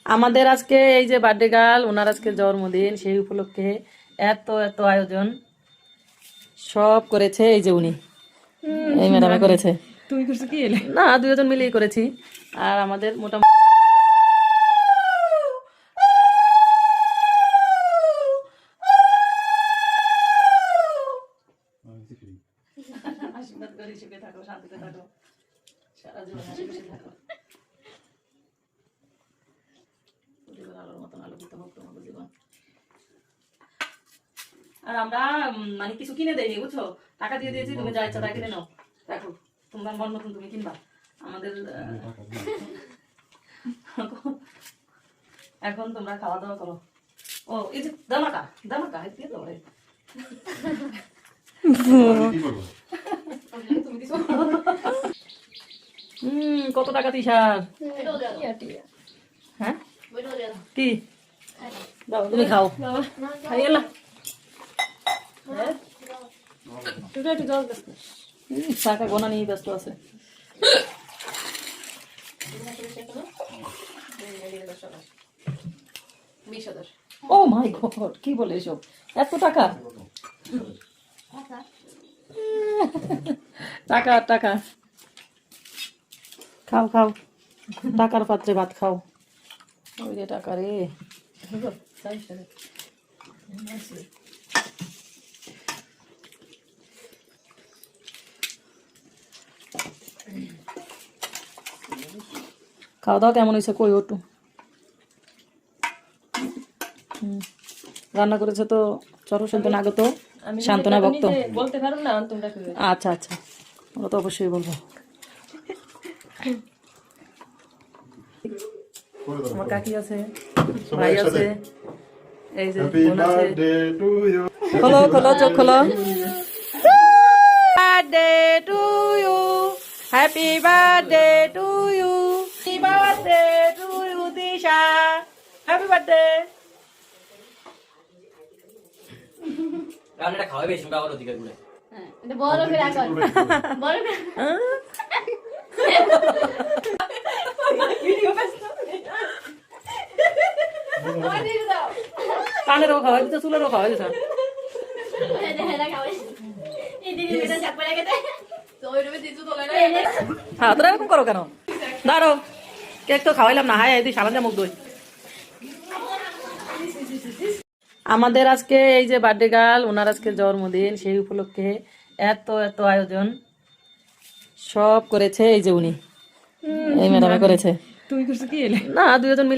আমাদের আজকে এই যে বার্থডে গার্ল, ওনার আজকে জন্মদিন, সেই উপলক্ষে এত এত আয়োজন সব করেছে এই যে উনি, এই ম্যাডামে করেছে। তুমি করছো কি এলে? না, দুজন মিলেই করেছি। আর আমাদের মোটামুটি আশীর্বাদ করি, সুখে থাকো, শান্তিতে থাকো, সারা জীবন হাসি খুশি থাকো। পরিবার আলোর মতন আলোকিত হোক তোমাদের জীবন। আর আমরা মানে কিছু কিনে দেয়নি, বুঝছো, টাকা দিয়ে দিয়েছি, তুমি যা ইচ্ছা তাই কিনে নাও। দেখো তোমার মন মতন তুমি কিনবা। আমাদের এখন তোমরা খাওয়া দাওয়া করো। ও এই যে দামাকা দামাকা দিয়ে দাও রে। কত টাকা তিসার? হ্যাঁ কি দাও, তুমি খাও, খাইয়ে না টাকা গোনা নিয়ে ব্যস্ত আছে। ও মাই গড, কি বলে এসব, এত টাকা? টাকা টাকা, খাও খাও, টাকার পাত্রে ভাত খাও। ওই রে টাকা রে। খাওয়া দাওয়া কেমন হয়েছে কই ওটু? রান্না করেছে তো চরসন্তনা আগত শান্তনা ভক্ত। বলতে পারো না তোমরা কি? আচ্ছা আচ্ছা, ওরা তো অবশ্যই বলবো। আমার কাকি আছে, ভাই আছে, এই যে বোন আছে। খোলো খোলো, চোখ খোলো। Birthday to you, happy birthday to you, happy birthday to you Disha, happy birthday. রান্নাটা খাওয়াবে শুনটা আমার অধিকার গুলো। হ্যাঁ, এটা বড় করে রাখো। বড় করে। কানেরও খাওয়া দিতে, চুলেরও খাওয়া দিতে। হ্যাঁ, তোরা এরকম করো কেন? দাঁড়ো, কেক তো খাওয়াইলাম না। হাই তুই সাবান মুখ দই। আমাদের আজকে এই যে বার্থডে গার্ল, ওনার আজকে জন্মদিন, সেই উপলক্ষে এত এত আয়োজন সব করেছে এই যে উনি, এই ম্যাডামে করেছে। তুমি করছো কি এলে? না, দুজন মিলে